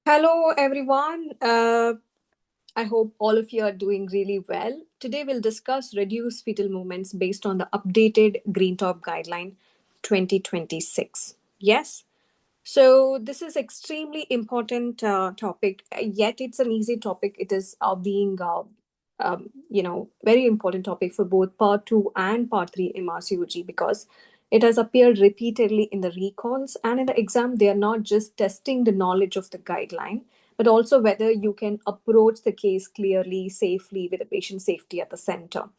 Hello, everyone. I hope all of you are doing really well. Today, we'll discuss reduced fetal movements based on the updated Green Top Guideline 2026. Yes, so this is extremely important topic. Yet it's an easy topic. It is being, very important topic for both Part Two and Part Three MRCOG because it has appeared repeatedly in the recalls and in the exam. They are not just testing the knowledge of the guideline, but also whether you can approach the case clearly, safely, with the patient safety at the center.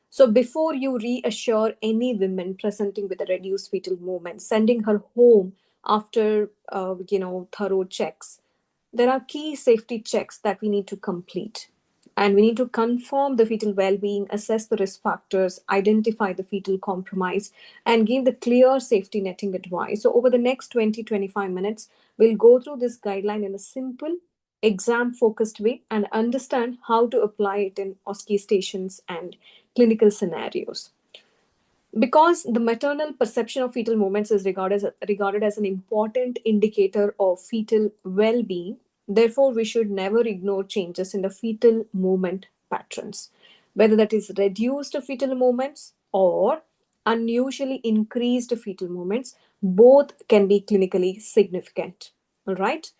So before you reassure any women presenting with a reduced fetal movement, sending her home after thorough checks, there are key safety checks that we need to complete. And we need to confirm the fetal well-being, assess the risk factors, identify the fetal compromise, and give the clear safety netting advice. So over the next 20-25 minutes, we'll go through this guideline in a simple, exam-focused way and understand how to apply it in OSCE stations and clinical scenarios. Because the maternal perception of fetal movements is regarded as an important indicator of fetal well being, therefore, we should never ignore changes in the fetal movement patterns, whether that is reduced fetal movements or unusually increased fetal movements, both can be clinically significant. All right.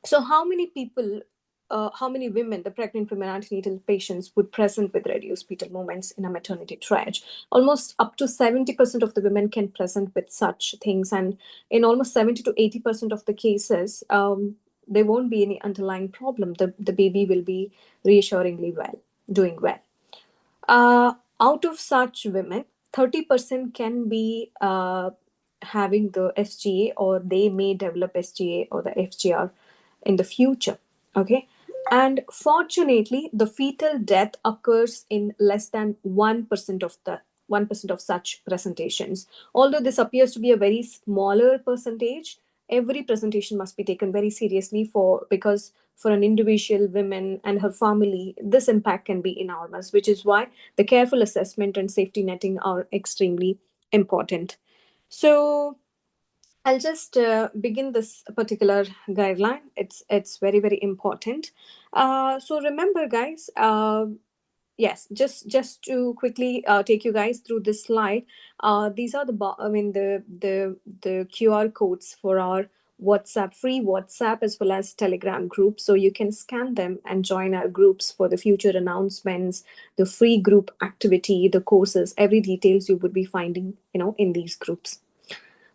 So, how many women, the pregnant women, antenatal patients, would present with reduced fetal movements in a maternity triage? Almost up to 70% of the women can present with such things, and in almost 70 to 80% of the cases, there won't be any underlying problem. The baby will be reassuringly well, doing well. Out of such women, 30% can be having the SGA, or they may develop SGA or the FGR in the future. Okay. And fortunately, the fetal death occurs in less than 1% of the 1% of such presentations. Although this appears to be a very smaller percentage, every presentation must be taken very seriously for because for an individual woman and her family, this impact can be enormous, which is why the careful assessment and safety netting are extremely important. So I'll just begin this particular guideline. It's very very important. So remember, guys. Yes, just to quickly take you guys through this slide. These are the QR codes for our WhatsApp, free WhatsApp as well as Telegram groups. So you can scan them and join our groups for the future announcements, the free group activity, the courses, every details you would be finding, in these groups.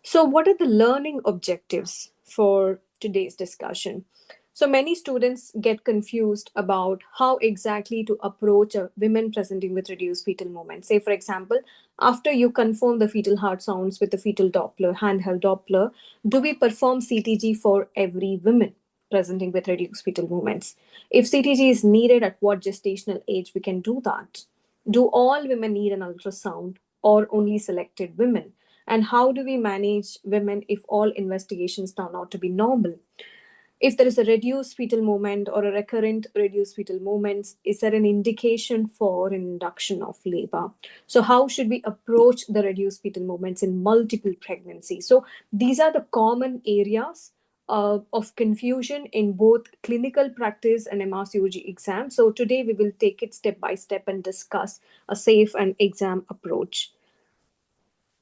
So, what are the learning objectives for today's discussion? So, many students get confused about how exactly to approach a women presenting with reduced fetal movement. Say, for example, after you confirm the fetal heart sounds with the fetal Doppler, handheld Doppler, do we perform CTG for every woman presenting with reduced fetal movements? If CTG is needed, at what gestational age we can do that? Do all women need an ultrasound or only selected women? And how do we manage women if all investigations turn out to be normal? If there is a reduced fetal movement or a recurrent reduced fetal movements, is there an indication for an induction of labor? So, how should we approach the reduced fetal movements in multiple pregnancies? So, these are the common areas of confusion in both clinical practice and MRCOG exam. So, today we will take it step by step and discuss a safe and exam approach.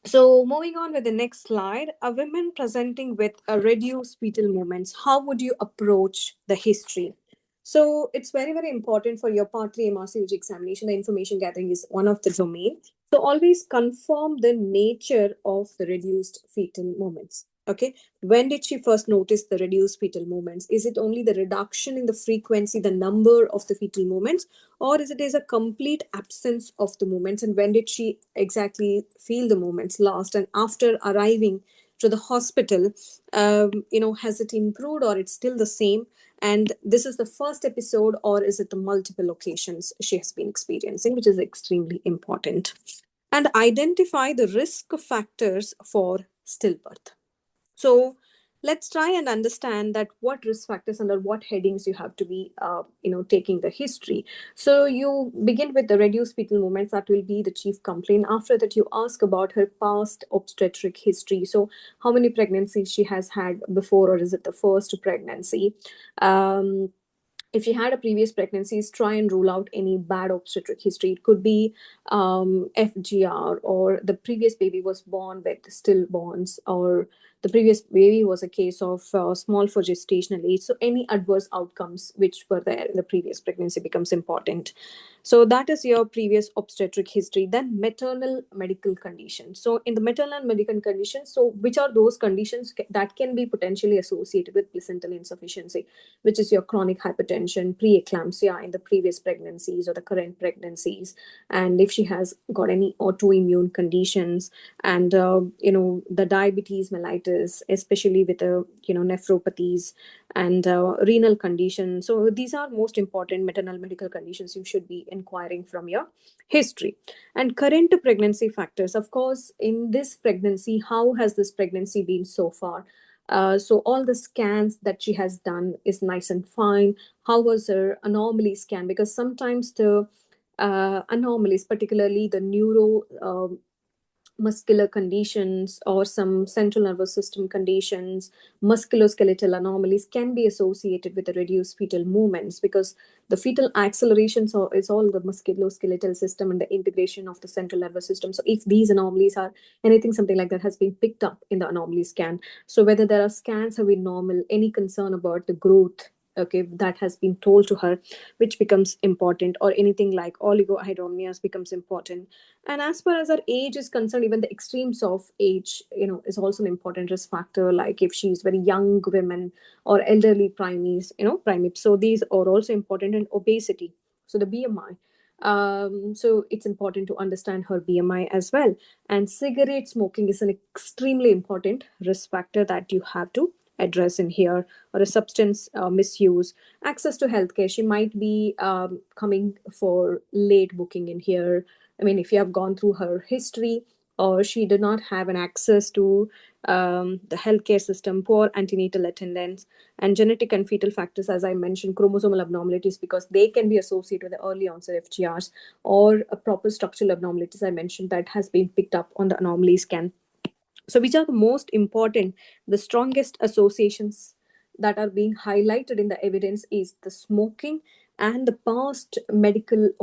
So, moving on with the next slide, a women presenting with a reduced fetal movements, how would you approach the history? So, it's very, very important for your Part 3 MRCOG examination. The information gathering is one of the domain. So, always confirm the nature of the reduced fetal movements. Okay. When did she first notice the reduced fetal movements? Is it only the reduction in the frequency, the number of the fetal movements, or is it a complete absence of the movements? And when did she exactly feel the movements last? And after arriving to the hospital, has it improved or it's still the same? And this is the first episode, or is it the multiple occasions she has been experiencing, which is extremely important. And identify the risk factors for stillbirth. So let's try and understand that what risk factors under what headings you have to be taking the history. So you begin with the reduced fetal movements. That will be the chief complaint. After that, you ask about her past obstetric history. So how many pregnancies she has had before, or is it the first pregnancy? um, if you had a previous pregnancies, try and rule out any bad obstetric history. It could be FGR, or the previous baby was born with stillborns, or the previous baby was a case of small for gestational age. So any adverse outcomes which were there in the previous pregnancy becomes important. So that is your previous obstetric history. Then maternal medical conditions. So in the maternal medical conditions, so which are those conditions that can be potentially associated with placental insufficiency, which is your chronic hypertension, preeclampsia in the previous pregnancies or the current pregnancies, and if she has got any autoimmune conditions, and the diabetes mellitus, especially with the nephropathies, and renal conditions. So these are most important maternal medical conditions you should be inquiring from your history. And current pregnancy factors, of course, in this pregnancy, how has this pregnancy been so far? So all the scans that she has done is nice and fine. How was her anomaly scan? Because sometimes the anomalies, particularly the neuro muscular conditions or some central nervous system conditions, musculoskeletal anomalies, can be associated with the reduced fetal movements, because the fetal acceleration is all the musculoskeletal system and the integration of the central nervous system. So if these anomalies are anything, something like that has been picked up in the anomaly scan. So whether there are scans have been normal, any concern about the growth, okay, that has been told to her, which becomes important, or anything like oligohydramnios becomes important. And as far as our age is concerned, even the extremes of age, is also an important risk factor. Like if she's very young women or elderly primates. So these are also important. And obesity. So the BMI. So it's important to understand her BMI as well. And cigarette smoking is an extremely important risk factor that you have to address in here, or a substance misuse. Access to healthcare. She might be coming for late booking in here. I mean, if you have gone through her history, or she did not have an access to the healthcare system, poor antenatal attendance, and genetic and fetal factors, as I mentioned, chromosomal abnormalities, because they can be associated with the early onset FGRs, or a proper structural abnormalities I mentioned that has been picked up on the anomaly scan. So, which are the most important, the strongest associations that are being highlighted in the evidence is the smoking and the past medical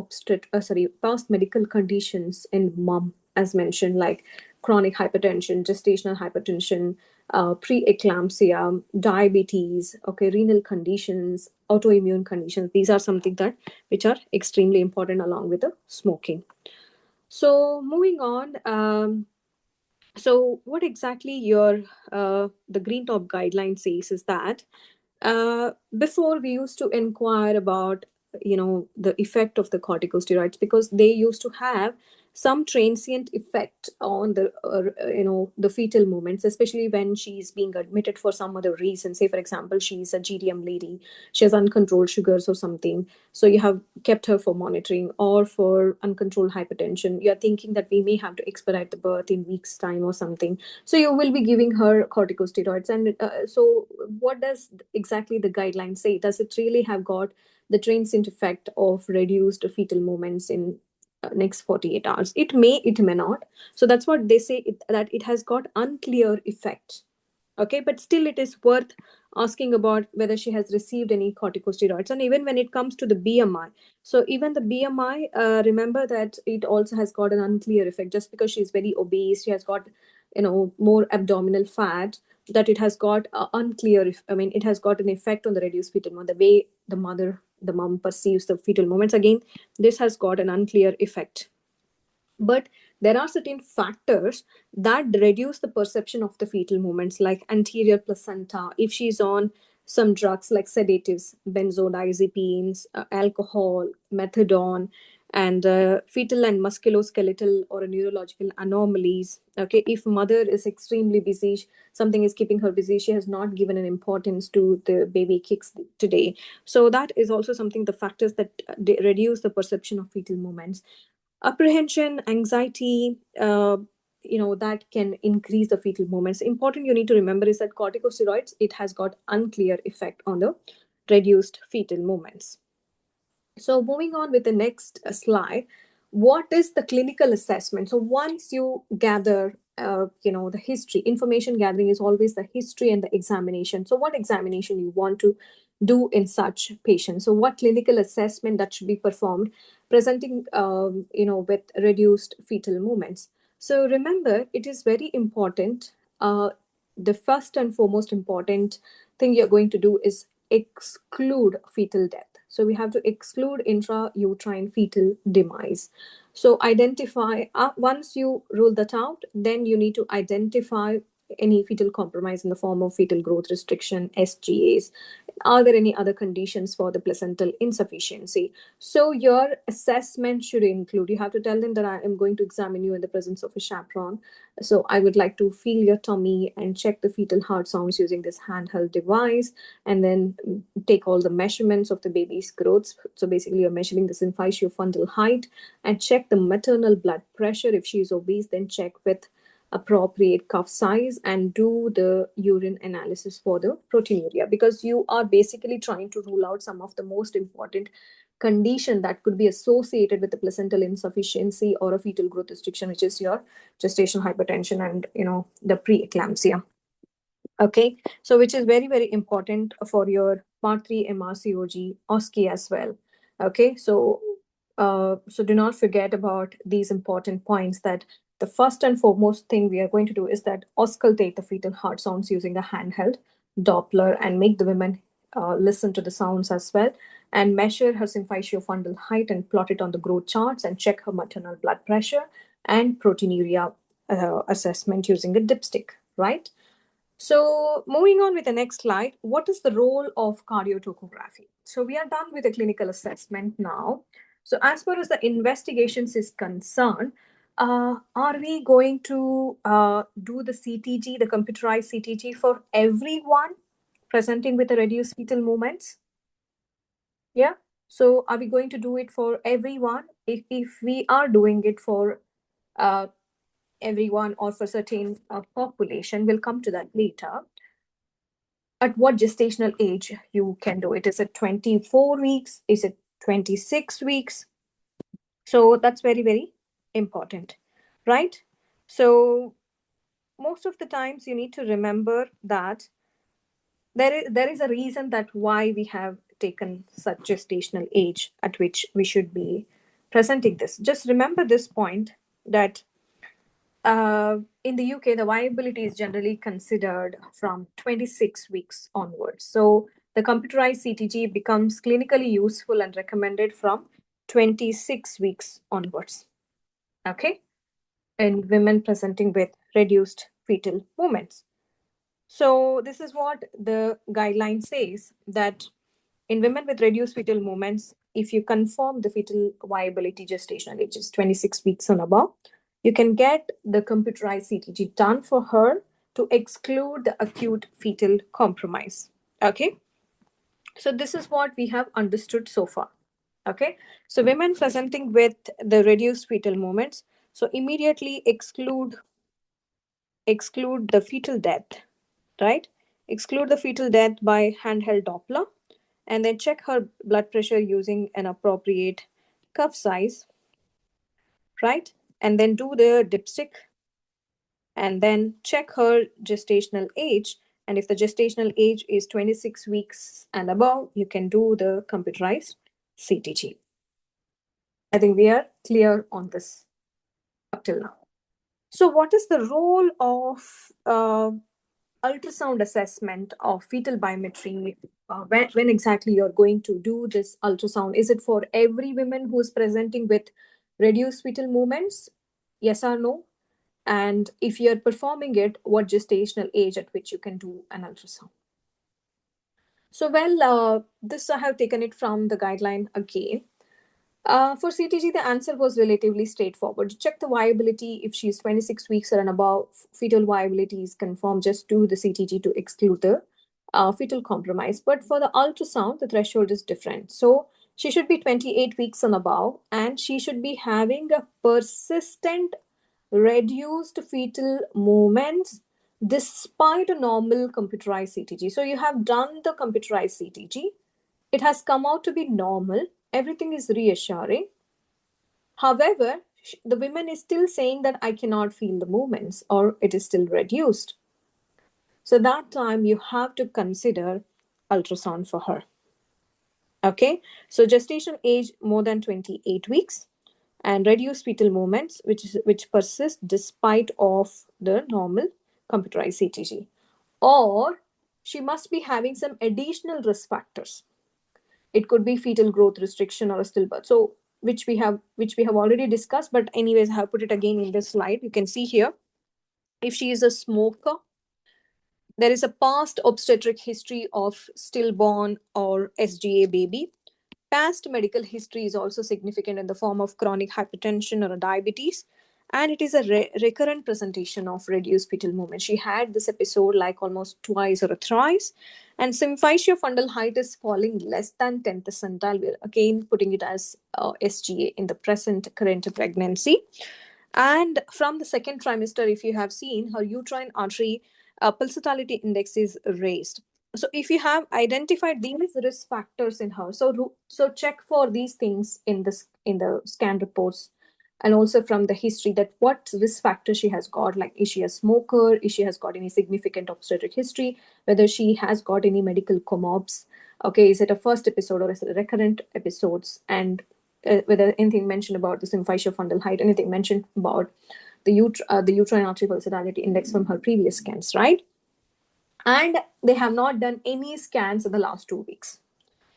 conditions in mom, as mentioned, like chronic hypertension, gestational hypertension, preeclampsia, diabetes, okay, renal conditions, autoimmune conditions. These are something that which are extremely important along with the smoking. So, moving on. So, what exactly your the Green Top Guideline says is that before we used to inquire about the effect of the corticosteroids, because they used to have some transient effect on the fetal movements, especially when she's being admitted for some other reason. Say for example, she's a GDM lady, she has uncontrolled sugars or something, so you have kept her for monitoring, or for uncontrolled hypertension, you're thinking that we may have to expedite the birth in weeks time or something, so you will be giving her corticosteroids. And so what does exactly the guideline say? Does it really have got the transient effect of reduced fetal movements in next 48 hours? It may not. So that's what they say, that it has got unclear effect. Okay, but still it is worth asking about whether she has received any corticosteroids. And even when it comes to the BMI, so even the BMI, remember that it also has got an unclear effect. Just because she's very obese, she has got more abdominal fat, that it has got unclear I mean, it has got an effect on the reduced fetal movement, the way the mom perceives the fetal movements. Again, this has got an unclear effect. But there are certain factors that reduce the perception of the fetal movements, like anterior placenta. If she's on some drugs like sedatives, benzodiazepines, alcohol, methadone, and fetal and musculoskeletal or neurological anomalies. Okay, if mother is extremely busy, something is keeping her busy, she has not given an importance to the baby kicks today. So that is also something, the factors that reduce the perception of fetal movements. Apprehension, anxiety, that can increase the fetal movements. Important you need to remember is that corticosteroids, it has got unclear effect on the reduced fetal movements. So moving on with the next slide, what is the clinical assessment? So once you gather, the history, information gathering is always the history and the examination. So what examination you want to do in such patients? So what clinical assessment that should be performed, presenting, with reduced fetal movements? So remember, it is very important. The first and foremost important thing you're going to do is exclude fetal death. So we have to exclude intrauterine fetal demise. So identify, once you rule that out, then you need to identify any fetal compromise in the form of fetal growth restriction, SGAs. Are there any other conditions for the placental insufficiency? So your assessment should include, you have to tell them that I am going to examine you in the presence of a chaperone. So I would like to feel your tummy and check the fetal heart sounds using this handheld device, and then take all the measurements of the baby's growth. So basically you're measuring the symphysiofundal height, and check the maternal blood pressure. If she is obese, then check with appropriate cuff size and do the urine analysis for the proteinuria, because you are basically trying to rule out some of the most important condition that could be associated with the placental insufficiency or a fetal growth restriction, which is your gestational hypertension and the preeclampsia. Okay, so which is very, very important for your part 3 MRCOG OSCE as well. Okay, so do not forget about these important points, that the first and foremost thing we are going to do is that auscultate the fetal heart sounds using the handheld Doppler, and make the women listen to the sounds as well, and measure her symphysiofundal height and plot it on the growth charts, and check her maternal blood pressure and proteinuria assessment using a dipstick, right? So moving on with the next slide, what is the role of cardiotocography? So we are done with the clinical assessment now. So as far as the investigations is concerned, are we going to do the CTG, the computerized CTG, for everyone presenting with the reduced fetal movements? Yeah. So are we going to do it for everyone? If we are doing it for uh, everyone or for certain population, we'll come to that later. At what gestational age you can do it? Is it 24 weeks? Is it 26 weeks? So that's very, very important, right? So most of the times you need to remember that there is a reason that why we have taken such gestational age at which we should be presenting this. Just remember this point, that in the UK, the viability is generally considered from 26 weeks onwards. So the computerized CTG becomes clinically useful and recommended from 26 weeks onwards. Okay, in women presenting with reduced fetal movements. So this is what the guideline says, that in women with reduced fetal movements, if you confirm the fetal viability gestational age is 26 weeks and above, you can get the computerized CTG done for her to exclude the acute fetal compromise. Okay, so this is what we have understood so far. Okay, so women presenting with the reduced fetal movements, so immediately exclude the fetal death, right? Exclude the fetal death by handheld Doppler, and then check her blood pressure using an appropriate cuff size, right? And then do the dipstick, and then check her gestational age. And if the gestational age is 26 weeks and above, you can do the computerized CTG. I think we are clear on this up till now. So what is the role of ultrasound assessment of fetal biometry? When exactly you're going to do this ultrasound? Is it for every woman who is presenting with reduced fetal movements? Yes or no? And if you're performing it, what gestational age at which you can do an ultrasound? So, this I have taken it from the guideline again. For CTG, the answer was relatively straightforward. Check the viability. If she's 26 weeks or above, fetal viability is confirmed. Just do the CTG to exclude the fetal compromise. But for the ultrasound, the threshold is different. So she should be 28 weeks and above, and she should be having a persistent reduced fetal movements despite a normal computerized CTG. So you have done the computerized CTG. It has come out to be normal. Everything is reassuring. However, the woman is still saying that I cannot feel the movements or it is still reduced. So that time you have to consider ultrasound for her. Okay, so gestation age more than 28 weeks and reduced fetal movements which persist despite of the normal computerized CTG. Or she must be having some additional risk factors. It could be fetal growth restriction or a stillbirth. So which we have already discussed, but anyways, I have put it again in this slide. You can see here, if she is a smoker, there is a past obstetric history of stillborn or SGA baby. Past medical history is also significant in the form of chronic hypertension or diabetes, and it is a recurrent presentation of reduced fetal movement. She had this episode like almost twice or thrice, and symphysiofundal height is falling less than 10th percentile. We're again putting it as SGA in the current pregnancy. And from the second trimester, if you have seen, her uterine artery pulsatility index is raised. So if you have identified these risk factors in her, so check for these things in the scan reports, and also from the history, that what risk factor she has got. Like, is she a smoker? Is she has got any significant obstetric history? Whether she has got any medical comorbs? Okay, is it a first episode or is it a recurrent episodes? And whether anything mentioned about the symphysiofundal height, anything mentioned about the uterine artery pulsatility index from her previous scans, right? And they have not done any scans in the last 2 weeks.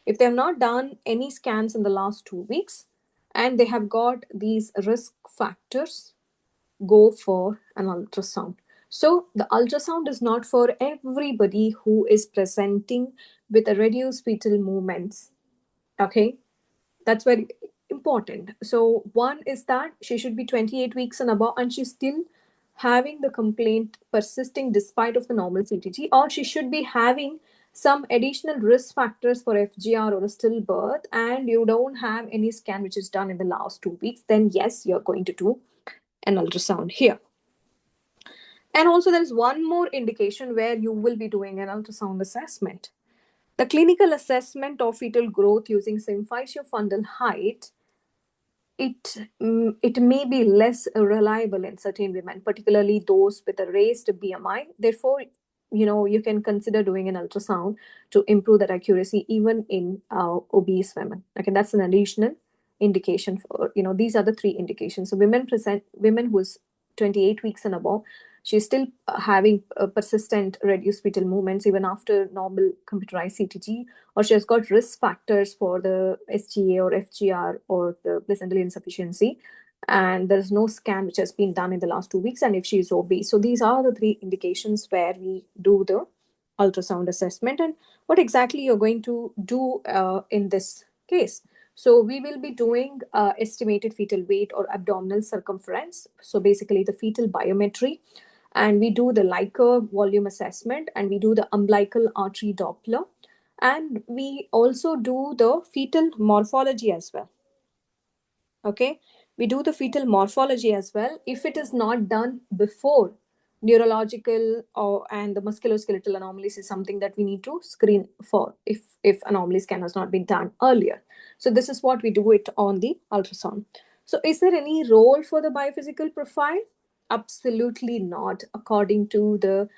If they have not done any scans in the last 2 weeks and they have got these risk factors, go for an ultrasound. So the ultrasound is not for everybody who is presenting with a reduced fetal movements. Okay, that's very important. So one is that she should be 28 weeks and above and she's still having the complaint persisting despite of the normal CTG, or she should be having some additional risk factors for FGR or a stillbirth, and you don't have any scan which is done in the last 2 weeks, then yes, you're going to do an ultrasound here. And also there is one more indication where you will be doing an ultrasound assessment. The clinical assessment of fetal growth using symphysiofundal height, it may be less reliable in certain women, particularly those with a raised BMI. Therefore, you can consider doing an ultrasound to improve that accuracy even in obese women. Okay, that's an additional indication for, these are the three indications. So women who's 28 weeks and above, she's still having persistent reduced fetal movements even after normal computerized CTG, or she has got risk factors for the SGA or FGR or the placental insufficiency, and there is no scan which has been done in the last 2 weeks, and if she is obese. So these are the three indications where we do the ultrasound assessment. And what exactly you're going to do in this case? So we will be doing estimated fetal weight or abdominal circumference. So basically the fetal biometry, and we do the Leica volume assessment, and we do the umbilical artery Doppler, and we also do the fetal morphology as well. Okay, we do the fetal morphology as well. If it is not done before, neurological and the musculoskeletal anomalies is something that we need to screen for if anomaly scan has not been done earlier. So this is what we do it on the ultrasound. So is there any role for the biophysical profile? Absolutely not. According to the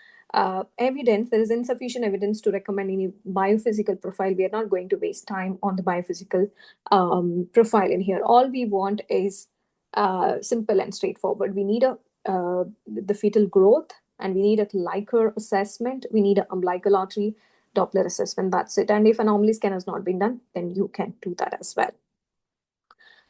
evidence, there is insufficient evidence to recommend any biophysical profile. We are not going to waste time on the biophysical profile in here. All we want is simple and straightforward. We need the fetal growth, and we need a Leica assessment. We need an umbilical artery Doppler assessment. That's it. And if anomaly scan has not been done, then you can do that as well.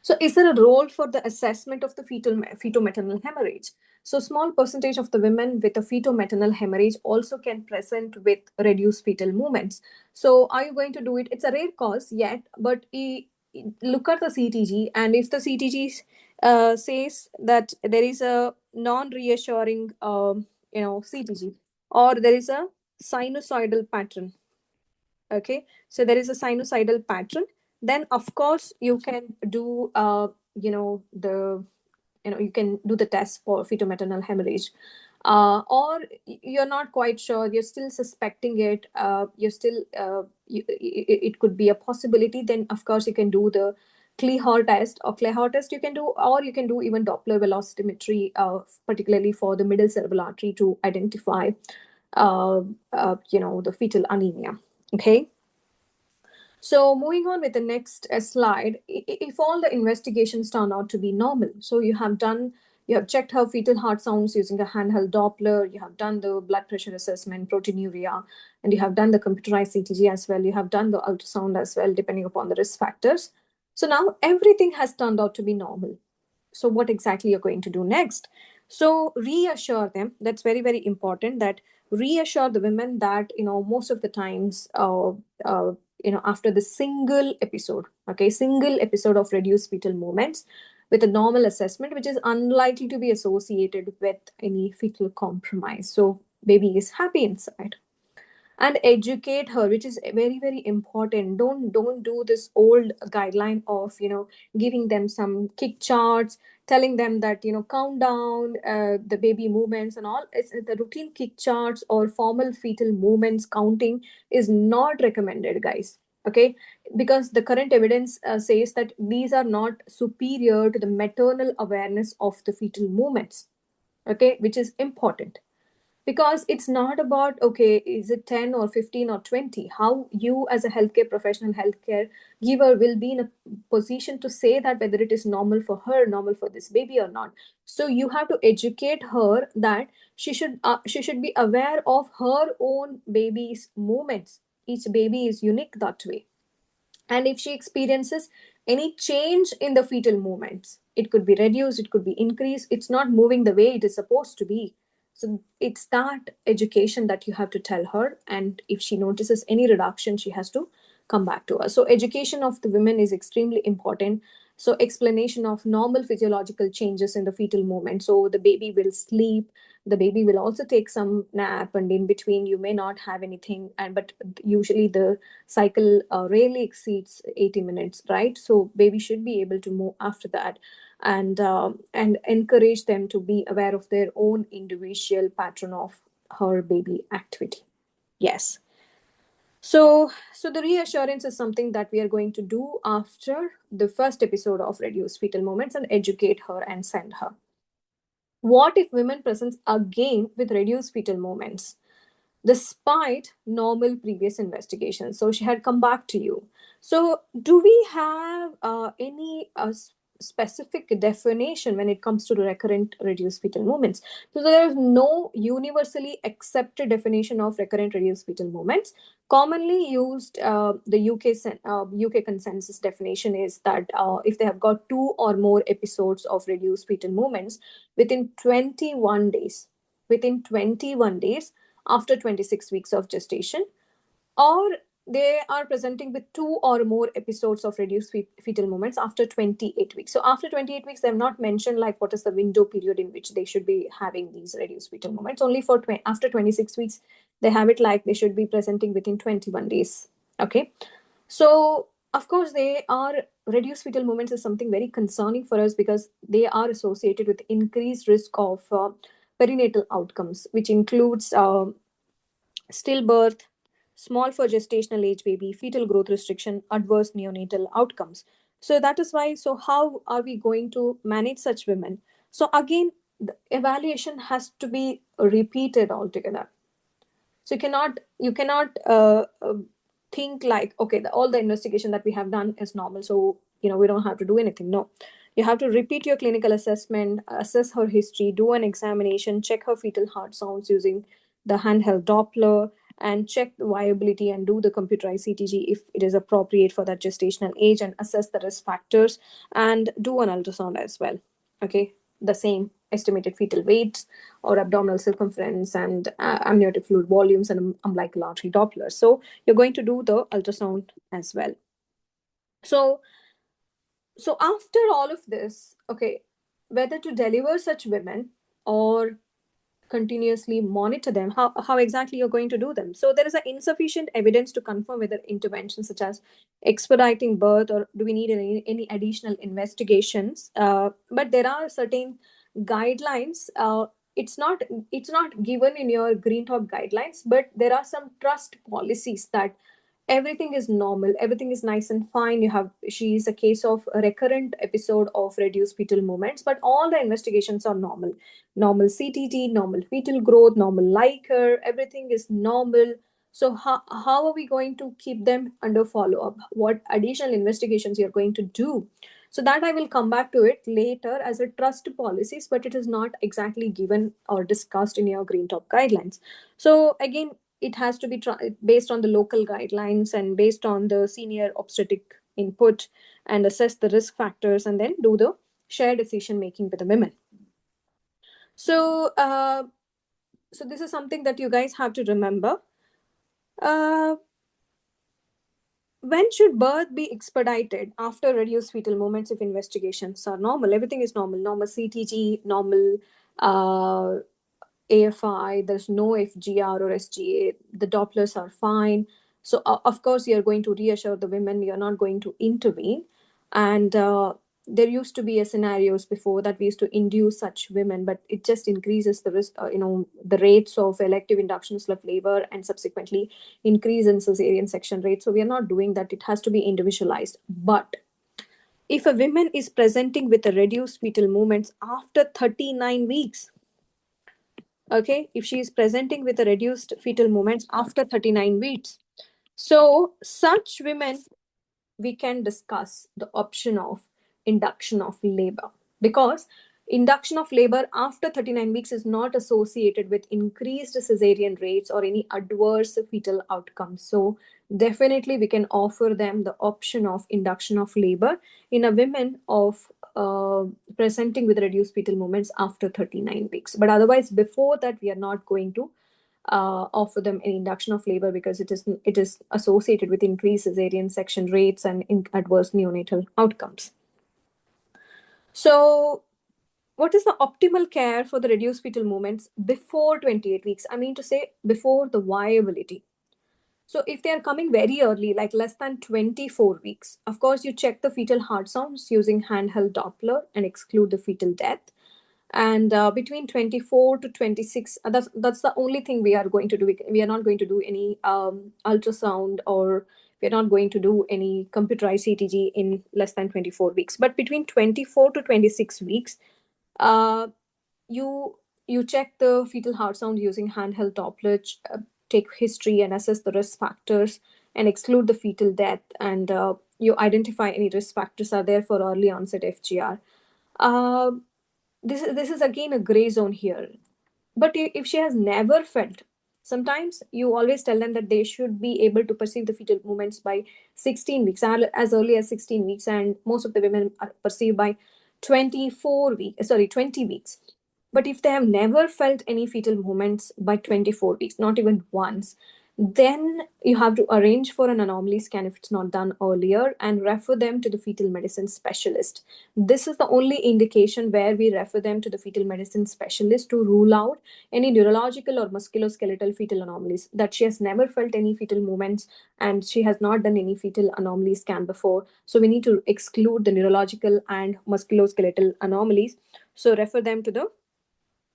So is there a role for the assessment of the fetal-maternal hemorrhage? So small percentage of the women with a fetal-maternal hemorrhage also can present with reduced fetal movements. So are you going to do it? It's a rare cause yet, but look at the CTG, and if the CTG says that there is a non-reassuring CTG, or there is a sinusoidal pattern, okay, so there is a sinusoidal pattern, then of course you can do the you can do the test for fetal-maternal hemorrhage. Or you're not quite sure, you're still suspecting it, it could be a possibility, then of course you can do the Clehor test you can do, or you can do even Doppler velocimetry, particularly for the middle cerebral artery, to identify the fetal anemia. Okay. So moving on with the next slide, if all the investigations turn out to be normal, so you have checked her fetal heart sounds using a handheld Doppler, you have done the blood pressure assessment, proteinuria, and you have done the computerized CTG as well, you have done the ultrasound as well, depending upon the risk factors. So now everything has turned out to be normal. So what exactly you're going to do next? So reassure them. That's very, very important, that reassure the women that, most of the times, after the single episode of reduced fetal movements with a normal assessment, which is unlikely to be associated with any fetal compromise, so baby is happy inside. And educate her, which is very, very important. Don't do this old guideline of giving them some kick charts, telling them that count down the baby movements and all. It's the routine kick charts or formal fetal movements counting is not recommended, guys. Okay, because the current evidence says that these are not superior to the maternal awareness of the fetal movements. Okay, which is important, because it's not about, okay, is it 10 or 15 or 20, how you as a healthcare professional, healthcare giver, will be in a position to say that whether it is normal for her, normal for this baby or not. So you have to educate her that she should be aware of her own baby's movements. Each baby is unique that way. And if she experiences any change in the fetal movements, it could be reduced, it could be increased, it's not moving the way it is supposed to be. So it's that education that you have to tell her. And if she notices any reduction, she has to come back to us. So education of the women is extremely important. So explanation of normal physiological changes in the fetal movement. So the baby will sleep, the baby will also take some nap, and in between you may not have anything. And but usually the cycle rarely exceeds 80 minutes, right? So baby should be able to move after that, and encourage them to be aware of their own individual pattern of her baby activity. Yes. So the reassurance is something that we are going to do after the first episode of reduced fetal movements, and educate her and send her. What if women presents again with reduced fetal movements despite normal previous investigations? So she had come back to you. So do we have any specific definition when it comes to the recurrent reduced fetal movements? So there is no universally accepted definition of recurrent reduced fetal movements. Commonly used, the UK consensus definition is that if they have got 2 or more episodes of reduced fetal movements within 21 days, within 21 days after 26 weeks of gestation, or they are presenting with 2 or more episodes of reduced fetal movements after 28 weeks. So after 28 weeks, they have not mentioned like what is the window period in which they should be having these reduced fetal movements. Only for after 26 weeks, they have it like they should be presenting within 21 days. Okay. So of course, they are reduced fetal movements is something very concerning for us, because they are associated with increased risk of perinatal outcomes, which includes stillbirth, small for gestational age baby, fetal growth restriction, adverse neonatal outcomes. So that is why, so how are we going to manage such women? So again, the evaluation has to be repeated altogether. So you cannot think like, okay, all the investigation that we have done is normal, so we don't have to do anything. No, you have to repeat your clinical assessment, assess her history, do an examination, check her fetal heart sounds using the handheld Doppler, and check the viability and do the computerized CTG if it is appropriate for that gestational age, and assess the risk factors, and do an ultrasound as well. Okay, the same estimated fetal weight or abdominal circumference and amniotic fluid volumes and umbilical artery Doppler. So you're going to do the ultrasound as well. So after all of this, okay, whether to deliver such women or continuously monitor them, how exactly you're going to do them. So there is insufficient evidence to confirm whether interventions such as expediting birth or do we need any additional investigations. But there are certain guidelines. It's not given in your Green Top guidelines, but there are some trust policies that everything is normal, everything is nice and fine. She is a case of a recurrent episode of reduced fetal movements, but all the investigations are normal. Normal CTT, normal fetal growth, normal Liker, everything is normal. So how are we going to keep them under follow up? What additional investigations you're going to do? So that I will come back to it later as a trust policies, but it is not exactly given or discussed in your Green Top guidelines. So again, it has to be based on the local guidelines and based on the senior obstetric input, and assess the risk factors and then do the shared decision making with the women. So so this is something that you guys have to remember. When should birth be expedited after reduced fetal movements if investigations are normal? Everything is normal. Normal CTG, normal uh, AFI, there's no FGR or SGA, the Dopplers are fine. So, of course, you're going to reassure the women, you're not going to intervene. And there used to be a scenarios before that we used to induce such women, but it just increases the risk, the rates of elective inductions of labor and subsequently increase in cesarean section rate. So, we are not doing that. It has to be individualized. But if a woman is presenting with a reduced fetal movements after 39 weeks, okay, if she is presenting with a reduced fetal movements after 39 weeks, so such women, we can discuss the option of induction of labor, because induction of labor after 39 weeks is not associated with increased cesarean rates or any adverse fetal outcomes. So definitely we can offer them the option of induction of labor in a women of presenting with reduced fetal movements after 39 weeks. But otherwise, before that, we are not going to offer them an induction of labor because it is associated with increased cesarean section rates and adverse neonatal outcomes. So, what is the optimal care for the reduced fetal movements before 28 weeks? I mean to say before the viability. So, if they are coming very early, like less than 24 weeks, of course, you check the fetal heart sounds using handheld Doppler and exclude the fetal death. And between 24 to 26, that's the only thing we are going to do. We are not going to do any ultrasound, or we are not going to do any computerized CTG in less than 24 weeks. But between 24 to 26 weeks, uh, you you check the fetal heart sound using handheld Doppler, take history and assess the risk factors and exclude the fetal death, and you identify any risk factors are there for early onset FGR. Uh, this is again a gray zone here. But if she has never felt, sometimes you always tell them that they should be able to perceive the fetal movements by 16 weeks, as early as 16 weeks, and most of the women are perceived by 20 weeks. But if they have never felt any fetal movements by 24 weeks, not even once, then you have to arrange for an anomaly scan if it's not done earlier and refer them to the fetal medicine specialist. This is the only indication where we refer them to the fetal medicine specialist to rule out any neurological or musculoskeletal fetal anomalies, that she has never felt any fetal movements and she has not done any fetal anomaly scan before. So we need to exclude the neurological and musculoskeletal anomalies. So refer them to the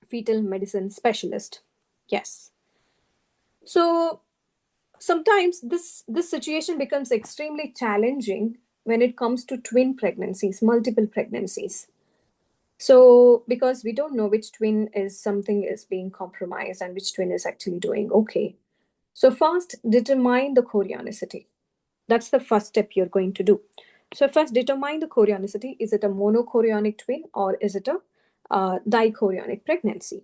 fetal medicine specialist. Yes. So sometimes this situation becomes extremely challenging when it comes to twin pregnancies, multiple pregnancies. So because we don't know which twin is something is being compromised and which twin is actually doing okay. So first, determine the chorionicity. That's the first step you're going to do. So first, determine the chorionicity. Is it a monochorionic twin or is it a dichorionic pregnancy?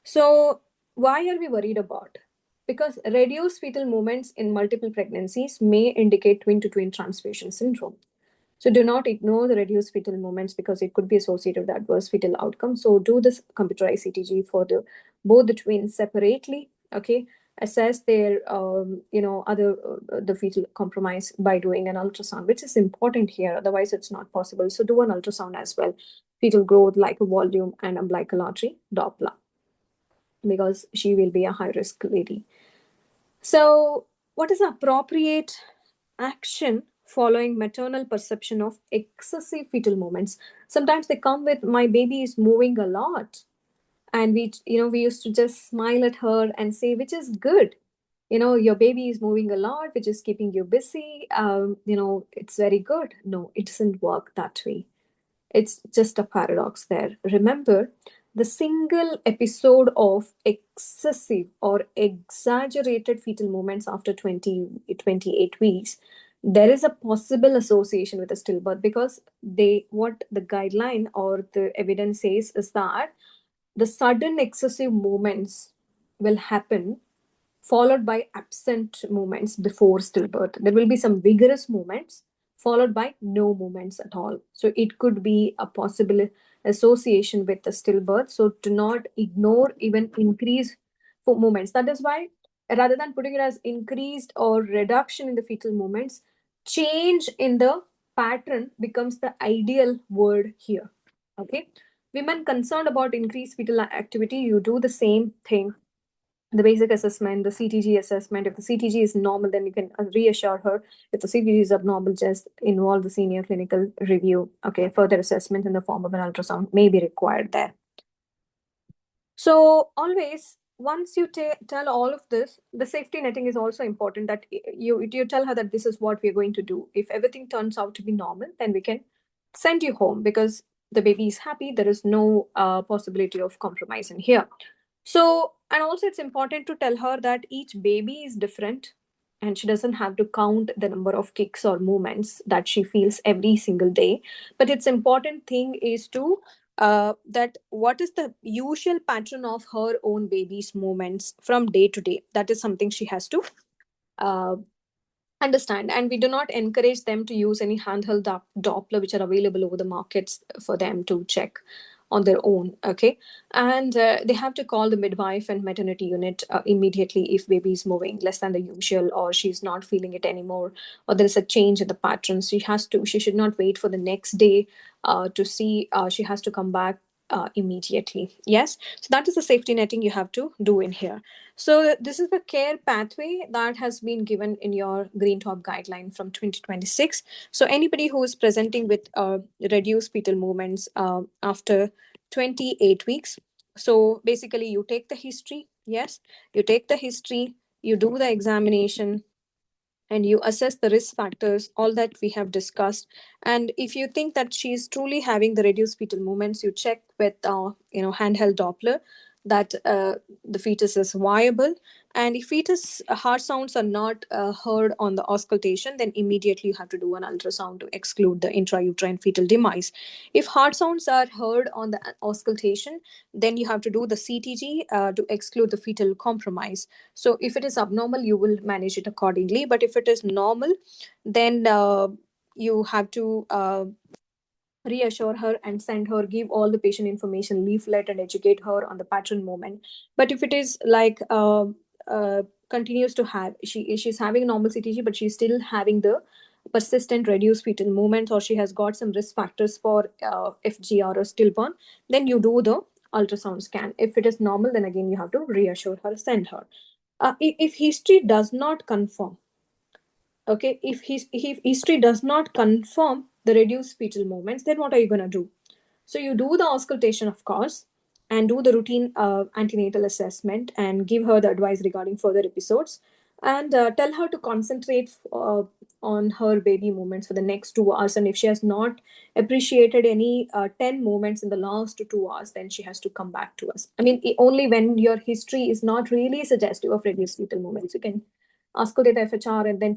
So why are we worried about? Because reduced fetal movements in multiple pregnancies may indicate twin-to-twin transfusion syndrome. So do not ignore the reduced fetal movements because it could be associated with adverse fetal outcome. So do this computerized CTG for both the twins separately. Okay, assess their other the fetal compromise by doing an ultrasound, which is important here. Otherwise, it's not possible. So do an ultrasound as well. Fetal growth, like a volume, and umbilical artery Doppler. because she will be a high risk lady. So, what is appropriate action following maternal perception of excessive fetal movements? Sometimes they come with, my baby is moving a lot, and we used to just smile at her and say, which is good. Your baby is moving a lot, which is keeping you busy. It's very good. No, it doesn't work that way. It's just a paradox there. Remember, the single episode of excessive or exaggerated fetal movements after 28 weeks, there is a possible association with a stillbirth, because what the guideline or the evidence says is that the sudden excessive movements will happen followed by absent movements before stillbirth. There will be some vigorous movements followed by no movements at all. So it could be a possible association with the stillbirth. So do not ignore even increase for movements. That is why, rather than putting it as increased or reduction in the fetal movements, change in the pattern becomes the ideal word here. Okay. Women concerned about increased fetal activity, you do the same thing, the basic assessment, the CTG assessment. If the CTG is normal, then you can reassure her. If the CTG is abnormal, just involve the senior clinical review. Okay, further assessment in the form of an ultrasound may be required there. So always, once you tell all of this, the safety netting is also important, that you tell her that this is what we're going to do. If everything turns out to be normal, then we can send you home because the baby is happy. There is no possibility of compromise in here. So, and also it's important to tell her that each baby is different, and she doesn't have to count the number of kicks or movements that she feels every single day. But its important thing is to that what is the usual pattern of her own baby's movements from day to day. That is something she has to uh, understand. And we do not encourage them to use any handheld Doppler which are available over the markets for them to check on their own. Okay. And they have to call the midwife and maternity unit immediately if baby is moving less than the usual, or she's not feeling it anymore, or there is a change in the pattern. She should not wait for the next day to see. She has to come back immediately. Yes. So that is the safety netting you have to do in here. So this is the care pathway that has been given in your Green Top Guideline from 2026. So anybody who is presenting with reduced fetal movements after 28 weeks. So basically you take the history. Yes, you take the history, you do the examination, and you assess the risk factors, all that we have discussed. And if you think that she's truly having the reduced fetal movements, you check with handheld Doppler that the fetus is viable. And if fetus heart sounds are not heard on the auscultation, then immediately you have to do an ultrasound to exclude the intrauterine fetal demise. If heart sounds are heard on the auscultation, then you have to do the CTG to exclude the fetal compromise. So if it is abnormal, you will manage it accordingly. But if it is normal, then you have to reassure her and send her, give all the patient information leaflet and educate her on the pattern movement. But if it is like continues to have, she's having normal CTG, but she's still having the persistent reduced fetal movements, or she has got some risk factors for FGR or stillborn, then you do the ultrasound scan. If it is normal, then again you have to reassure her, send her. If history does not confirm, okay, if history does not confirm the reduced fetal movements, then what are you going to do? So you do the auscultation, of course, and do the routine antenatal assessment and give her the advice regarding further episodes, and tell her to concentrate on her baby movements for the next 2 hours. And if she has not appreciated any 10 movements in the last 2 hours, then she has to come back to us. I mean, only when your history is not really suggestive of reduced fetal movements, you can auscultate FHR and then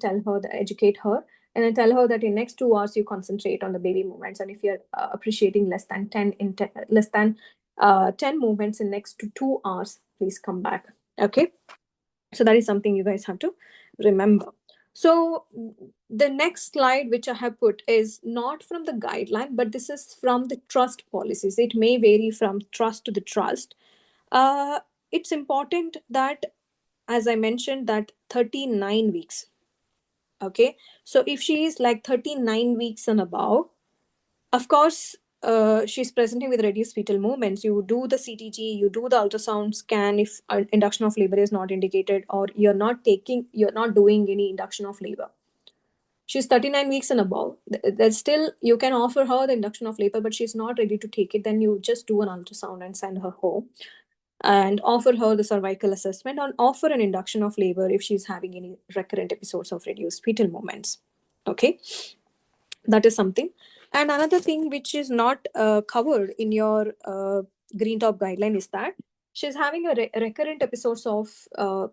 educate her, and then tell her that in next 2 hours you concentrate on the baby movements. And if you're appreciating less than 10 movements in next to 2 hours, please come back. Okay. So that is something you guys have to remember. So the next slide which I have put is not from the guideline, but this is from the trust policies. It may vary from trust to the trust. It's important that, as I mentioned, that 39 weeks. Okay. So if she is like 39 weeks and above, of course, she's presenting with reduced fetal movements, you do the CTG, you do the ultrasound scan if induction of labor is not indicated, or you're not doing any induction of labor. She's 39 weeks and above. There's still, you can offer her the induction of labor, but she's not ready to take it. Then you just do an ultrasound and send her home and offer her the cervical assessment, and offer an induction of labor if she's having any recurrent episodes of reduced fetal movements. Okay, that is something. And another thing which is not covered in your green top guideline is that she's having a recurrent episodes of the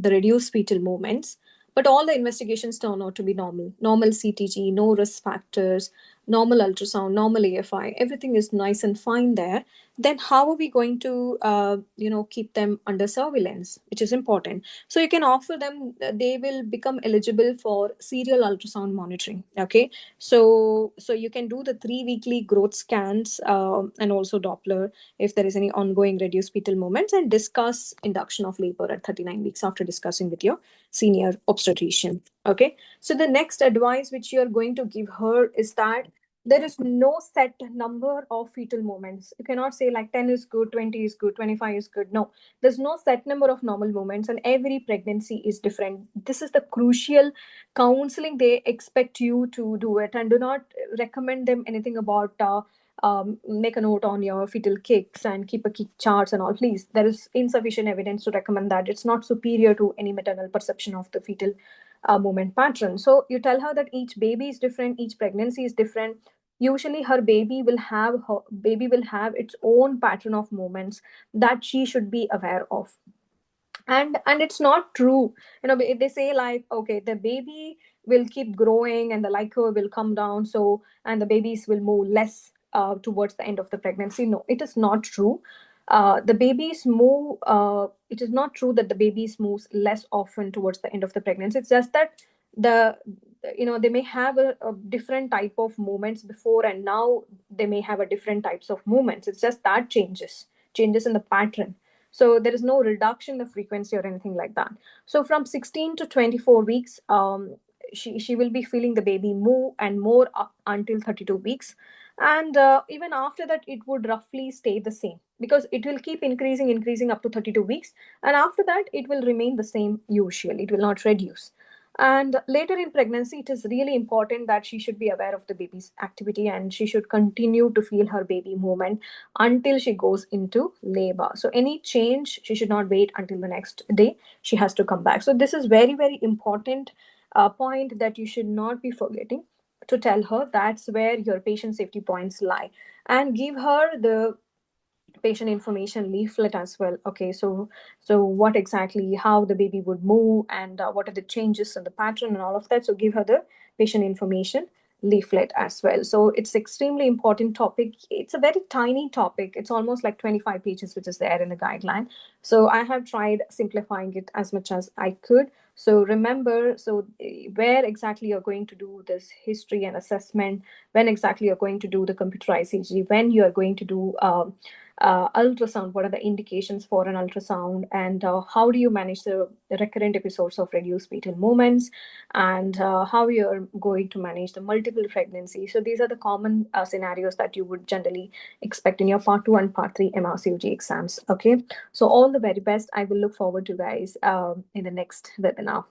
reduced fetal movements, but all the investigations turn out to be normal CTG, no risk factors, normal ultrasound, normal AFI, everything is nice and fine there. Then how are we going to keep them under surveillance, which is important. So you can offer them, they will become eligible for serial ultrasound monitoring. Okay, so you can do the 3 weekly growth scans, and also Doppler if there is any ongoing reduced fetal movements, and discuss induction of labor at 39 weeks after discussing with your senior obstetrician. Okay, so the next advice which you are going to give her is that there is no set number of fetal movements. You cannot say like 10 is good, 20 is good, 25 is good. No, there's no set number of normal movements, and every pregnancy is different. This is the crucial counseling they expect you to do it, and do not recommend them anything about make a note on your fetal kicks and keep a kick charts and all. Please, there is insufficient evidence to recommend that. It's not superior to any maternal perception of the fetal movement pattern. So you tell her that each baby is different, each pregnancy is different. Usually her baby will have its own pattern of movements that she should be aware of. And it's not true, they say like, okay, the baby will keep growing and the liquor will come down, so, and the babies will move less towards the end of the pregnancy. No, it is not true. The babies move, it is not true that the babies moves less often towards the end of the pregnancy. It's just that the they may have a different type of movements before, and now they may have a different types of movements. It's just that changes in the pattern. So there is no reduction in the frequency or anything like that. So from 16 to 24 weeks, she will be feeling the baby move and more up until 32 weeks. And even after that, it would roughly stay the same, because it will keep increasing up to 32 weeks. And after that, it will remain the same usually. It will not reduce. And later in pregnancy, it is really important that she should be aware of the baby's activity, and she should continue to feel her baby movement until she goes into labor. So any change, she should not wait until the next day. She has to come back. So this is very, very important point that you should not be forgetting to tell her. That's where your patient safety points lie. And give her the patient information leaflet as well. Okay, so what exactly, how the baby would move, and what are the changes in the pattern and all of that. So give her the patient information leaflet as well. So it's extremely important topic. It's a very tiny topic. It's almost like 25 pages, which is there in the guideline. So I have tried simplifying it as much as I could. So remember, where exactly you're going to do this history and assessment, when exactly you're going to do the computerized ECG, when you are going to do ultrasound, what are the indications for an ultrasound, and how do you manage the recurrent episodes of reduced fetal movements, and how you're going to manage the multiple pregnancies. So these are the common scenarios that you would generally expect in your part 2 and part 3 MRCOG exams. Okay, so all the very best. I will look forward to guys in the next webinar.